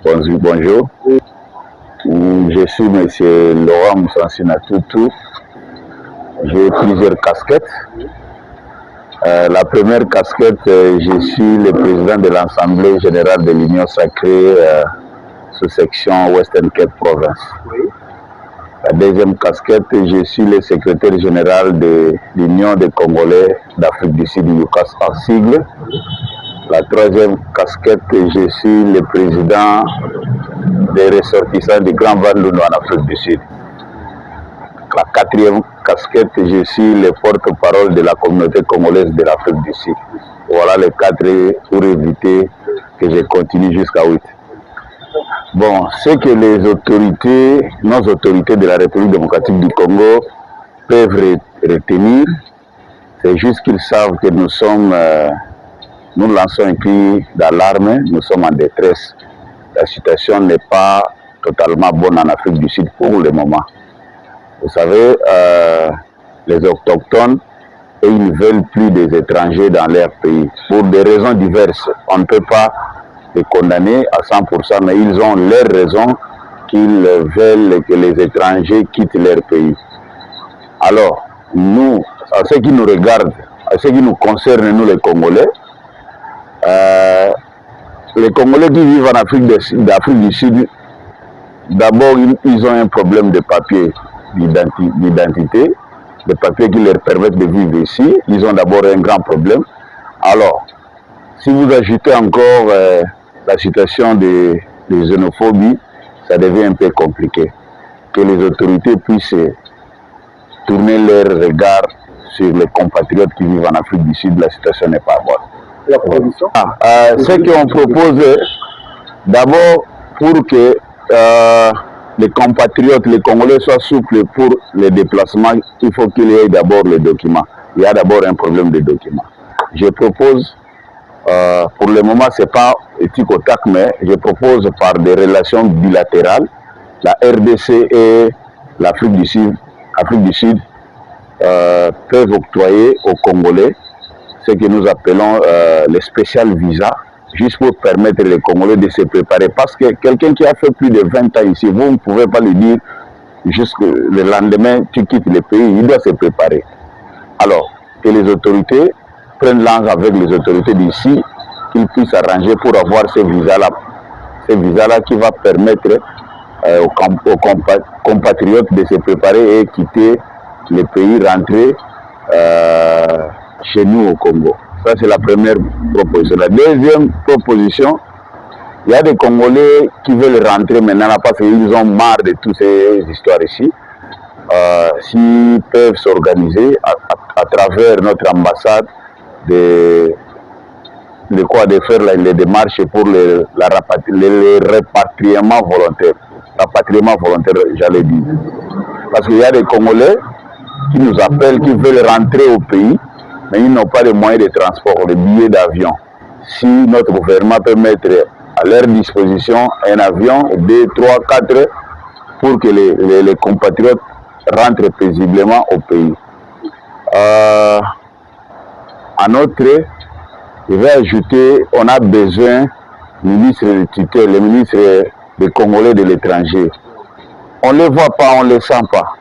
Bonjour, bonjour. Je suis M. Laurent Moussansina Toutou. J'ai plusieurs casquettes. La première casquette, je suis le président de l'Assemblée générale de l'Union sacrée sous section Western Cape Province. La deuxième casquette, je suis le secrétaire général de l'Union des Congolais d'Afrique du Sud, UCAS en sigle. La troisième casquette, je suis le président des ressortissants du Grand Bandundu en Afrique du Sud. La quatrième casquette, je suis le porte-parole de la communauté congolaise de l'Afrique du Sud. Voilà les quatre pour éviter que je continue jusqu'à 8. Bon, ce que les autorités, nos autorités de la République démocratique du Congo peuvent retenir, c'est juste qu'ils savent que nous sommes, nous lançons un cri d'alarme, nous sommes en détresse. La situation n'est pas totalement bonne en Afrique du Sud pour le moment. Vous savez, les autochtones, ils ne veulent plus des étrangers dans leur pays. Pour des raisons diverses, on ne peut pas les condamner à 100%, mais ils ont leurs raisons qu'ils veulent que les étrangers quittent leur pays. Alors, nous, à ce qui nous regarde, à ce qui nous concerne, nous les Congolais, les Congolais qui vivent en Afrique du Sud, d'abord, ils ont un problème de papier, d'identité, des papiers qui leur permettent de vivre ici. Ils ont d'abord un grand problème. Alors, si vous ajoutez encore la situation de xénophobie, ça devient un peu compliqué. Que les autorités puissent tourner leur regard sur les compatriotes qui vivent en Afrique du Sud, la situation n'est pas bonne. La proposition ce qu'on propose, d'abord, pour que les compatriotes, les Congolais soient souples pour les déplacements, il faut qu'il y ait d'abord les documents. Il y a d'abord un problème de documents. Je propose, pour le moment, ce n'est pas éthique au tac, mais je propose par des relations bilatérales, la RDC et l'Afrique du Sud, peuvent octroyer aux Congolais ce que nous appelons les spécial visas, juste pour permettre les Congolais de se préparer. Parce que quelqu'un qui a fait plus de 20 ans ici, vous ne pouvez pas lui dire jusque le lendemain, tu quittes le pays, il doit se préparer. Alors, que les autorités prennent langue avec les autorités d'ici, qu'ils puissent arranger pour avoir ces visas-là. Ces visas-là qui va permettre aux compatriotes de se préparer et quitter le pays, rentrer chez nous au Congo. Ça, c'est la première proposition. La deuxième proposition, il y a des Congolais qui veulent rentrer maintenant parce qu'ils ont marre de toutes ces histoires ici. S'ils peuvent s'organiser à travers notre ambassade de faire les démarches pour le rapatriement volontaire. Rapatriement volontaire, j'allais dire. Parce qu'il y a des Congolais qui nous appellent, qui veulent rentrer au pays, mais ils n'ont pas les moyens de transport, les billets d'avion. Si notre gouvernement peut mettre à leur disposition un avion, 2, 3, 4, pour que les compatriotes rentrent paisiblement au pays. En outre, je vais ajouter, on a besoin du ministre de tutelle, le ministre des Congolais de l'étranger. On ne les voit pas, on ne les sent pas.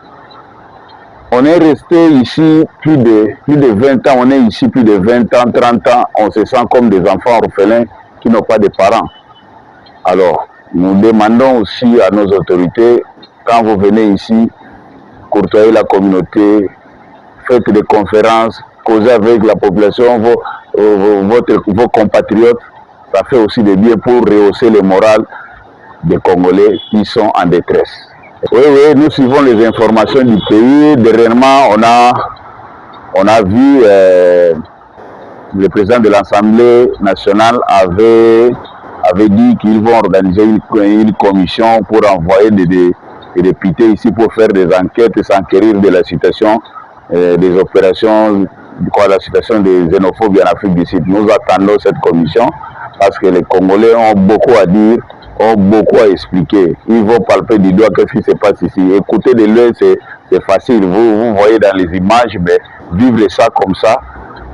On est resté ici plus de 20 ans, on est ici plus de 20 ans, 30 ans, on se sent comme des enfants orphelins qui n'ont pas de parents. Alors, nous demandons aussi à nos autorités, quand vous venez ici, courtoyer la communauté, faites des conférences, causez avec la population, vos compatriotes, ça fait aussi des bien pour rehausser le moral des Congolais qui sont en détresse. Oui, nous suivons les informations du pays. Dernièrement, on a vu le président de l'Assemblée nationale avait dit qu'ils vont organiser une commission pour envoyer des députés ici pour faire des enquêtes et s'enquérir de la situation des opérations, la situation des xénophobes en Afrique du Sud. Nous attendons cette commission parce que les Congolais ont beaucoup à dire, ont beaucoup à expliquer. Ils vont palper du doigt qu'est-ce qui se passe ici. Écouter de l'œil, c'est facile. Vous voyez dans les images, mais vivre ça comme ça,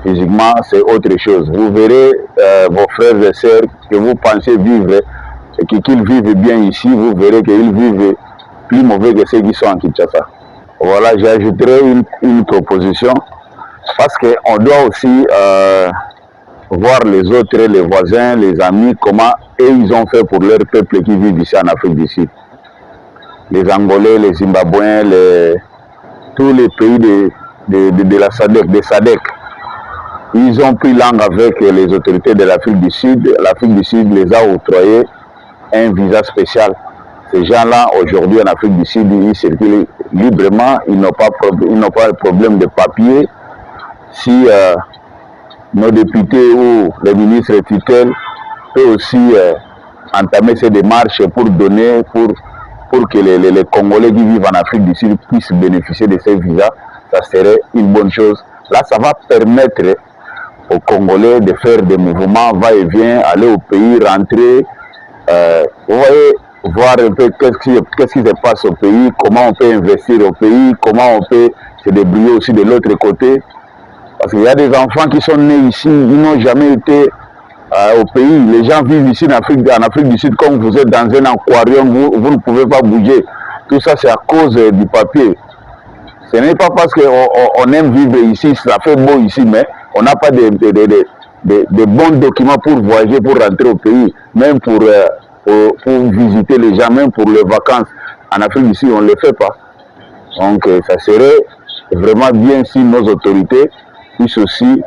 physiquement, c'est autre chose. Vous verrez vos frères et sœurs que vous pensez vivre qu'ils vivent bien ici, vous verrez qu'ils vivent plus mauvais que ceux qui sont en Kinshasa. Voilà, j'ajouterai une proposition, parce qu'on doit aussi voir les autres, les voisins, les amis, comment eux ils ont fait pour leur peuple qui vit ici en Afrique du Sud. Les Angolais, les Zimbabwéens, tous les pays de la SADC, des SADC, ils ont pris langue avec les autorités de l'Afrique du Sud. L'Afrique du Sud les a octroyé un visa spécial. Ces gens-là, aujourd'hui en Afrique du Sud, ils circulent librement, ils n'ont pas de problème de papier. Si nos députés ou les ministres tutelles peuvent aussi entamer ces démarches pour donner, pour que les Congolais qui vivent en Afrique du Sud puissent bénéficier de ces visas, ça serait une bonne chose. Là, ça va permettre aux Congolais de faire des mouvements va-et-vient, aller au pays, rentrer, vous voyez, voir un peu qu'est-ce qui se passe au pays, comment on peut investir au pays, comment on peut se débrouiller aussi de l'autre côté. Parce qu'il y a des enfants qui sont nés ici, ils n'ont jamais été au pays. Les gens vivent ici en Afrique du Sud, comme vous êtes dans un aquarium, vous ne pouvez pas bouger. Tout ça, c'est à cause du papier. Ce n'est pas parce qu'on aime vivre ici, ça fait beau ici, mais on n'a pas de bons documents pour voyager, pour rentrer au pays, même pour visiter les gens, même pour les vacances. En Afrique du Sud, on ne le fait pas. Donc, ça serait vraiment bien si nos autorités puissent aussi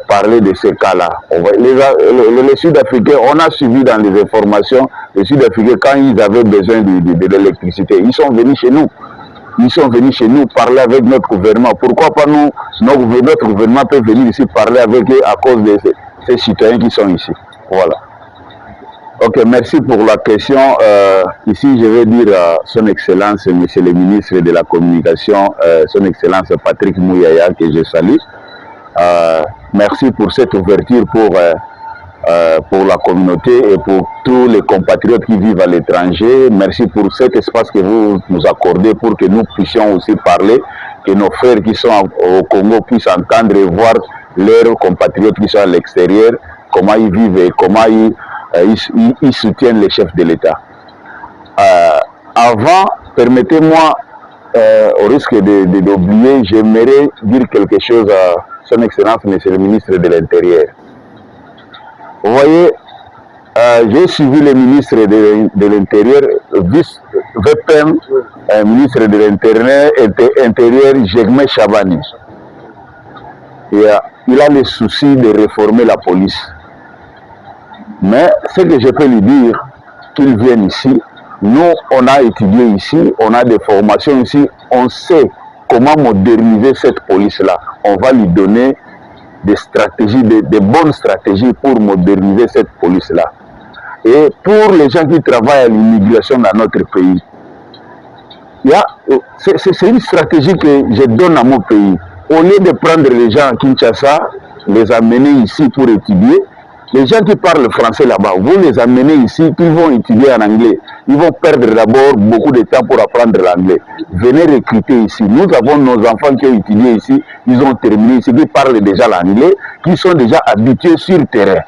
parler de ces cas-là. Les Sud-Africains, on a suivi dans les informations, les Sud-Africains, quand ils avaient besoin de l'électricité, ils sont venus chez nous. Ils sont venus chez nous parler avec notre gouvernement. Pourquoi pas nous, notre gouvernement peut venir ici parler avec eux à cause de ces citoyens qui sont ici. Voilà. Ok, merci pour la question. Ici, je vais dire à son Excellence, Monsieur le ministre de la Communication, son Excellence Patrick Mouyaya, que je salue. Merci pour cette ouverture pour la communauté et pour tous les compatriotes qui vivent à l'étranger. Merci pour cet espace que vous nous accordez pour que nous puissions aussi parler, que nos frères qui sont au Congo puissent entendre et voir leurs compatriotes qui sont à l'extérieur, comment ils vivent et comment ils soutiennent les chefs de l'État. Avant, permettez-moi, au risque d'oublier, j'aimerais dire quelque chose à son Excellence, Monsieur le ministre de l'Intérieur. Vous voyez, j'ai suivi le ministre de l'Intérieur, vice-VPM, ministre de l'Intérieur, Jegme Chabani. Il a le souci de réformer la police. Mais ce que je peux lui dire, qu'il vienne ici, nous, on a étudié ici, on a des formations ici, on sait comment moderniser cette police-là. On va lui donner des stratégies, des bonnes stratégies pour moderniser cette police-là. Et pour les gens qui travaillent à l'immigration dans notre pays, c'est une stratégie que je donne à mon pays. Au lieu de prendre les gens à Kinshasa, les amener ici pour étudier, les gens qui parlent français là-bas, vous les amenez ici, ils vont étudier en anglais. Ils vont perdre d'abord beaucoup de temps pour apprendre l'anglais. Venez recruter ici. Nous avons nos enfants qui ont étudié ici, ils ont terminé ici, qui parlent déjà l'anglais, qui sont déjà habitués sur le terrain.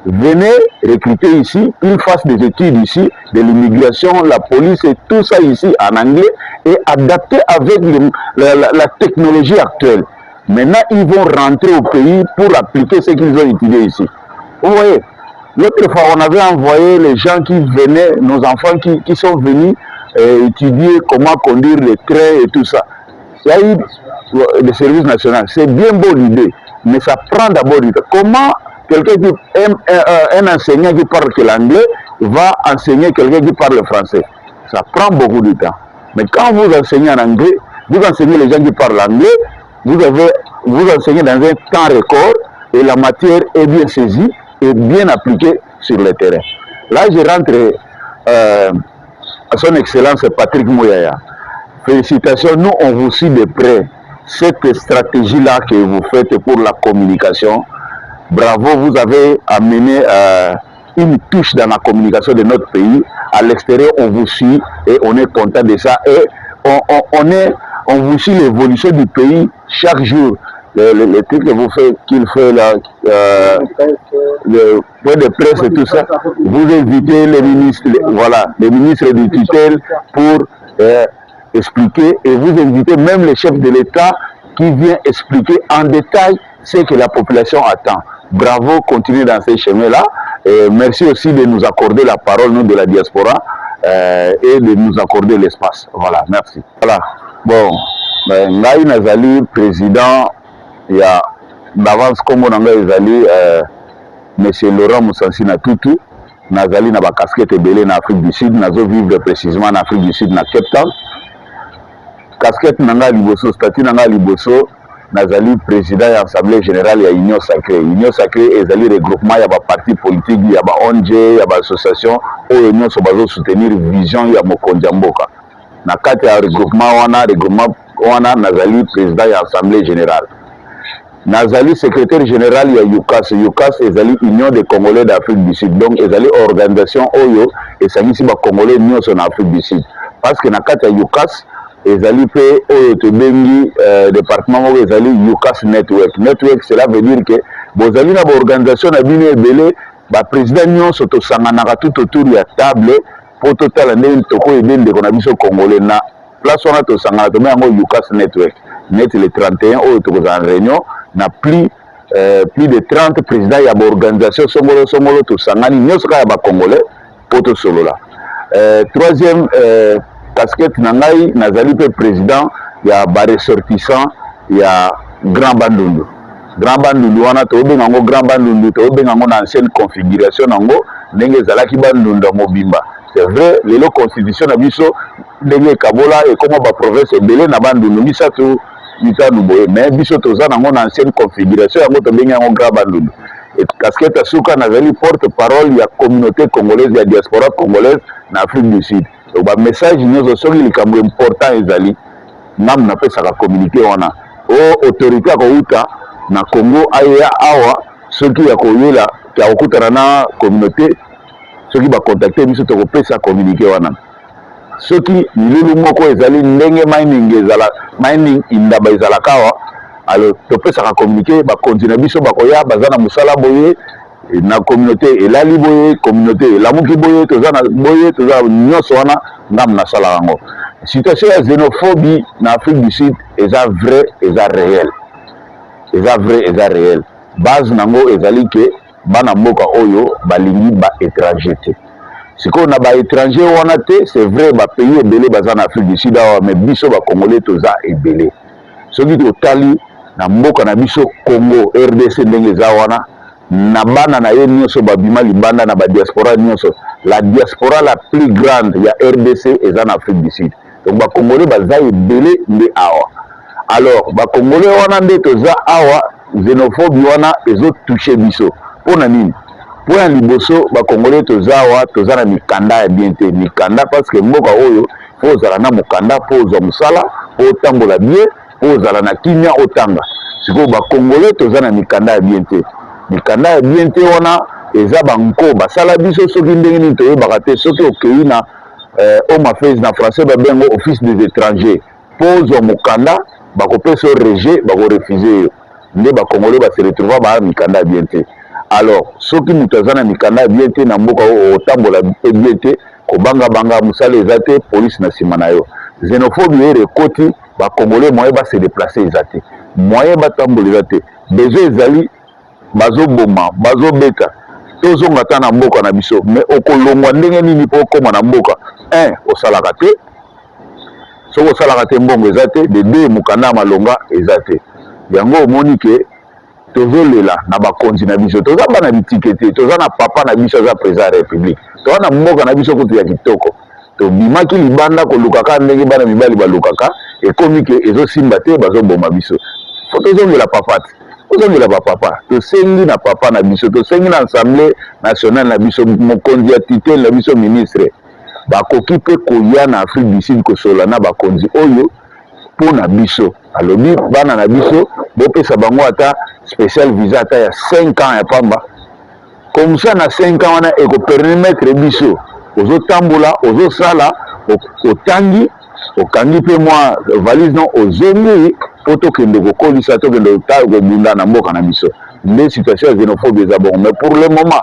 Venez recruter ici, ils fassent des études ici, de l'immigration, la police et tout ça ici en anglais et adapter avec la technologie actuelle. Maintenant, ils vont rentrer au pays pour appliquer ce qu'ils ont étudié ici. Vous voyez, l'autre fois, on avait envoyé les gens qui venaient, nos enfants qui sont venus étudier comment conduire les trains et tout ça. Il y a eu le service national. C'est bien beau l'idée, mais ça prend d'abord du temps. Comment quelqu'un qui un enseignant qui parle que l'anglais va enseigner quelqu'un qui parle le français? Ça prend beaucoup de temps. Mais quand vous enseignez en anglais, vous enseignez les gens qui parlent l'anglais, vous enseignez dans un temps record et la matière est bien saisie et bien appliquée sur le terrain. Là, je rentre à son Excellence Patrick Mouyaya. Félicitations, nous on vous suit de près. Cette stratégie-là que vous faites pour la communication, bravo, vous avez amené une touche dans la communication de notre pays. À l'extérieur, on vous suit et on est content de ça. Et on vous suit l'évolution du pays chaque jour. les trucs que vous faites, qu'il fait là, le point de presse et tout ça, vous invitez les ministres, voilà, les ministres du tutelle pour expliquer, et vous invitez même le chef de l'État qui vient expliquer en détail ce que la population attend. Bravo, continuez dans ces chemins-là. Merci aussi de nous accorder la parole, nous de la diaspora, et de nous accorder l'espace. Voilà, merci. Voilà, bon, Ngai Nazali, président, il y a d'avance comme on a Nazali, monsieur Laurent Moussansina Tutu, Nazali na ba casquette belé en Afrique du Sud, nazo vivre précisément en Afrique du Sud, na Cape Town. Casquette nanga liboso, statut nanga liboso, Nazali président de l'Assemblée générale de l'Union sacrée. L'Union sacrée est un regroupement, il y a des partis politiques, il y a des ONG, il y a des associations où l'Union se base soutenir la vision de Mokondjamboka. Dans le regroupement, on a Nazali président de l'Assemblée générale. Nazali secrétaire général de UCAS. UCAS est l'Union des Congolais d'Afrique du Sud. Donc, il y a une organisation Oyo et ça ici Congolais en Afrique du Sud. Parce que dans le UCAS, ezali pe oyo tobengi département moko ezali UCAS network. Network cela veut dire que bozali na organisation na bino ebele ba président nyonso tosanganaka tout autour ya table po totala ndenge toko ede ndeko na biso congolais na place wana tosangana tome yango UCAS network. Net le 31 oyo tokozala réunion na plus de 30 présidents ya ba organisation songolo tosangani nyonso kaka ya ba congolais po tosolola. Troisième casquette nangai nazali pe président ya ba ressortissant ya Grand Bandundu. Grand Bandundu wana to benga ngo Grand Bandundu to benga ngo na ancienne configuration nango ndenge zalaki Bandundu mobimba. C'est vrai lelo constitution na biso ndenge kabola et comme ba province ebele na Bandundu misatu mitanu boye mais biso toza nango na ancienne configuration yango to benga ngo Grand Bandundu. Et casquette asuka nazali porte-parole ya communauté congolaise ya diaspora congolaise na Afrique du Sud. Donc ba message nyonso soki likambo important ezali nam na pesa ka communiquer wana o autorité ko uta na Congo aya awa soki ya koyela ya okutana na communauté soki ba contacter biso to ko pesa communiquer wana soki milulu moko ezali ndenge mining indaba ezala kawa alors to pesa ka communiquer ba continuer biso ba koya bazana musala boye na communauté elali boye communauté elamuki boye tozana boye toza nyonso wana ngam na sala yango. Situation ya xénophobie na Afrique du Sud eza vrai eza réel. Eza vrai eza réel. Base nango ezali ke bana mboka oyo balingi ba étranger te. Siko na ba étranger wana te c'est vrai ba pays ebele baza na Afrique du Sud awa mais biso ba congolais toza ebele. Soki totali na mboka na biso Congo RDC ndenge eza wana na bana na ye nyonso babima libanda na ba diaspora nyonso. La diaspora la plus grande ya RDC eza en Afrique du Sud. Donc ba congolais baza ebele nde awa. Alors ba congolais wana nde toza awa xénophobie wana ezo toucher biso. Pona nini? Pona liboso ba congolais toza awa toza na mikanda ya bien te. Mikanda parce que mboka oyo faut zala na mukanda po zo musala po tambola bien po zala na kimia otanga. Siko ba congolais toza na mikanda ya bien te. Mikanda ya bien te wana eza banko basala biso soki ndenge nini toyebaka te soki okei na home affairs na français babengo office des étrangers pozwa mokanda bakopesa rejet bakorefuser yo nde bakongolais base retrouva baya mikanda ya bien te. Alors soki moto aza na mikanda ya bien te na mboka oyo otambola pe bien te kobangabanga mosala eza te police na nsima na yo. Xénophobie ere ekoti bakongolais moyen base déplacer eza te moyen batambola eza te besoin ezali bazoboma bazobeta tozonga ta na mboka na biso mais okolongwa ndenge nini po okoma na mboka osalaka te soki osalaka te mbongo eza te de deux mokanda malonga eza te yango omoni ke tozolela na bakonzi na biso toza bana bitike te toza na papa na biso aza président ya république toza na mboka na biso kutu ya kitoko tobimaki libanda kolukaka ndenge bana mibali balukaka ekomi ke ezosimba te bazoboma biso fo tozongela papa te ozongela bapapa tosengi na papa na biso tosengi na assemblée nationale na biso mokonzi ya tutelle na biso ministre bakoki mpe koya na Afrique du Sud kosola na bakonzi oyo mpo na biso alobi bana na biso bopesa bango ata spécial visa ata ya 5 ans ya pamba comme ça na 5 ans wana ekopermettre biso ozotambola ozosala otangi okangi mpe mwa valise non ozongi po tokende kokolisa tokende kobunda na mboka na biso nde situation ya xénophobie eza bongo. Mais pour le moment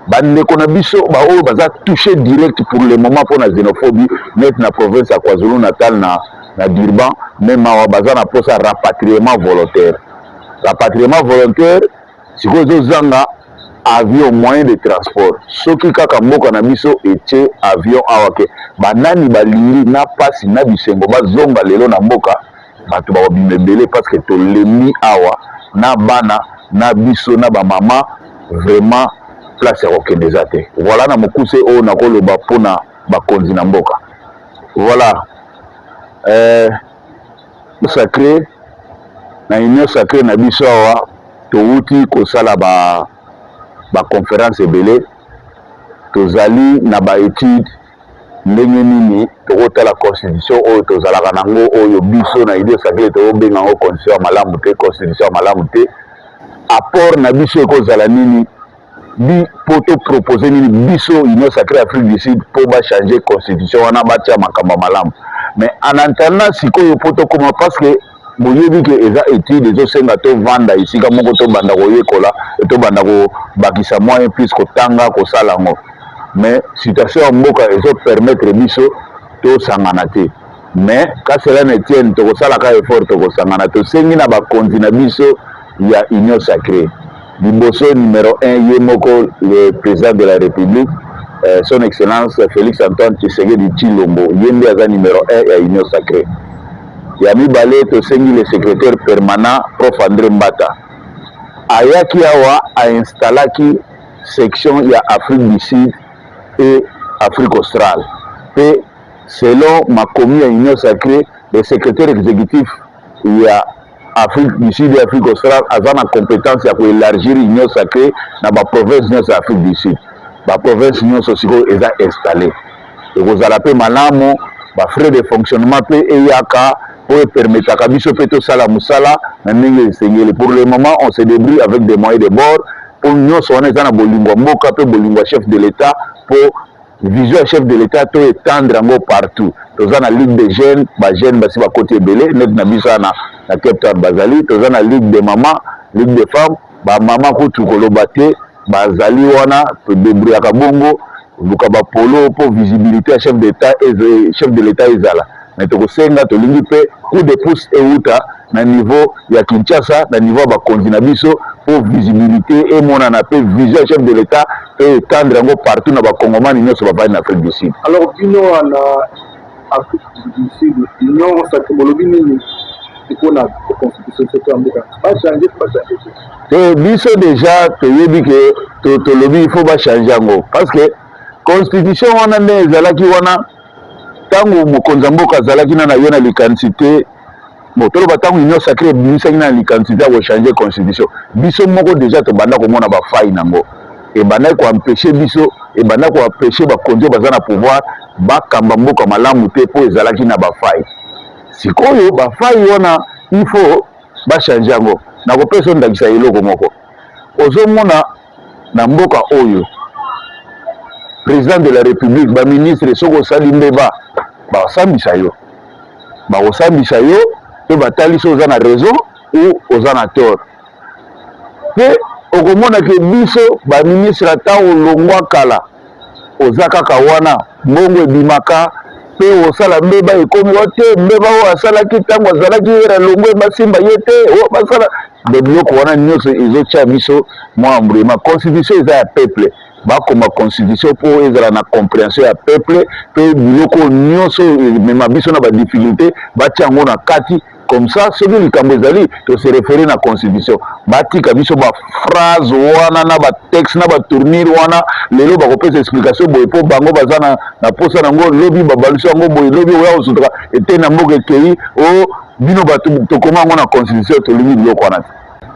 bandeko na biso baoyo baza touché direct pour le moment mpona xénophobie net na province ya KwaZulu Natal na Durban, même awa baza na posa rapatriement volontaire. Rapatriement volontaire sikoyo ezozanga avion moyen de transport. Soki kaka mboka na biso etie avion awa ke banani balingi na pasi na bisengo bazonga lelo na mboka bato bakobima ebele parce que tolemi awa na bana na biso na bamama vraiment place ya kokende eza te. Voilà na mokuse oyo nakoloba mpona bakonzi na mboka. Voilà sacré na union sacré na biso awa touti kosala baconférence ebele, tozali na baétude ndenge nini tokotala constitution oyo tozalaka nango oyo biso na union sacré tokobenga yango constitution ya malamu te, constitution ya malamu te. Apport na biso ekozala nini po topropose nini biso union sacré Afrique du Sud po bachanger constitution wana batia makambo malamu. Mais en attendant sikoyo po tokoma parce que boyebi ke eza étude ezosenga tovanda esika moko tobanda koyekola tobanda kobakisa moyen plus kotanga kosala yango. Mais situation ya mboka ezopermettre biso tosangana te. Mais ka cela ne tienne tokosalaka effort tokosangana tosengi na bakonzi na biso ya union sacrée. Liboso numéro 1 ye moko le président de la République son excellence Félix Antoine Tshisekedi Tshilombo ye nde aza numéro 1 ya union sacrée. Ya mibale tosengi le secrétaire permanent prof André Mbata ayaki awa ainstallaki section ya Afrique du Sud et Afrique australe pe selon makomi ya union sacrée le secrétaire exécutif ya Afrique du Sud et Afrique australe aza na compétence ya koélargir union sacrée na baprovince nyonso ya Afrique du Sud. Baprovince nyonso sikoyo eza installé ekozala mpe malamu bafrais de fonctionnement mpe eyaka po epermetaka biso mpe tosala mosala na ndenge esengeli. Pour le moment on se débrouille avec des moyens de bord po nyonso wana eza na bolingo ya mboka mpe bolingo ya chef de l'État po vision ya chef de l'État to étendre yango partout. Toza na ligue de jeunes bajeune basi bakoti ebele net na biso na Cape Town bazali. Toza na ligue de mama ligue de femmes bamama kutu koloba te bazali wana todébrouillaka bongo luka bapolo po visibilité ya chef de l'État ezala. Mais tokosenga tolingi mpe coup de pouce euta na niveau ya Kinshasa na niveau ya bakonzi na biso po visibilité emonana mpe vision ya chef de l'État etendre yango partout na bakongomani nyonso bavandi na Afrique du Sud. Alors bino na Afrique du Sud union sacrée bolobi nini mpona constitution soto ya mboka bachange te biso déjà toyebi ke tolobi il faut bachange yango parce que constitution wana nde ezalaki wana tango mokonzi ya mboka azalaki na ye na likanisi te. Bon toloba tango union sacrée ebimisaki na likanisi te ya kochange constitution biso moko déjà tobanda komona bafai nango ebandaki koampeshe biso ebandaki koampeshe bakonzi oyo baza na pouvoir bakamba mboka malamu te po ezalaki na bafai. Sikoyo bafai wana il faut bachange yango. Nakopesa ndakisa eloko moko ozomona na mboka oyo président de la République baministre soki osali mbeba bakosambisa yo mpe batali so oza na raison ou oza na tort. Mpe okomona ke biso baministre ata olongwa kala oza kaka wana mbongo ebimaka mpe osala mbeba ekomi wa te mbeba oyo asalaki ntango azalaki era longwe basimba ye te basala biloko wana nyonso ezotya biso mwa mbrema. Constitution eza ya peuple bakoma constitution po ezala na compréhension ya peuple mpe biloko nyonso emema biso na badifficulté batia yango na kati comme ça soki likambo ezali tose référé na constitution batika biso baphrase wana na batexte na batournure wana lelo bakopesa explication boye po bango baza na posa nango lobi babaluso yango boye lobi oya kosutuka ete na mboka ekei o bino bato tokoma yango na constitution tolingi biloko wana te.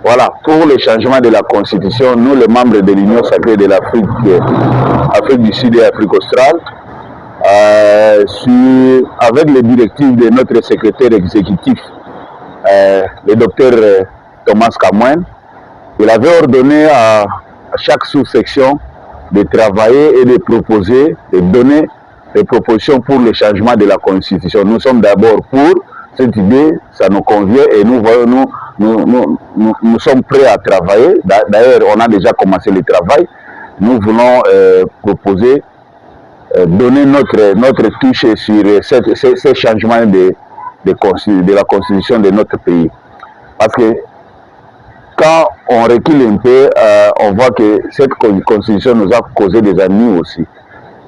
Voilà, pour le changement de la constitution, nous les membres de l'Union sacrée de l'Afrique, Afrique du Sud et Afrique australe, avec les directives de notre secrétaire exécutif, le docteur Thomas Kamwen, il avait ordonné à chaque sous-section de travailler et de proposer, de donner des propositions pour le changement de la constitution. Nous sommes d'abord pour cette idée, ça nous convient et nous voyons, nous sommes prêts à travailler. D'ailleurs, on a déjà commencé le travail. Nous voulons proposer, donner notre touche sur ces changements de la constitution de notre pays. Parce que quand on recule un peu, on voit que cette constitution nous a causé des ennuis aussi.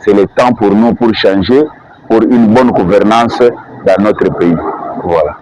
C'est le temps pour nous pour changer, pour une bonne gouvernance dans notre pays. Voilà.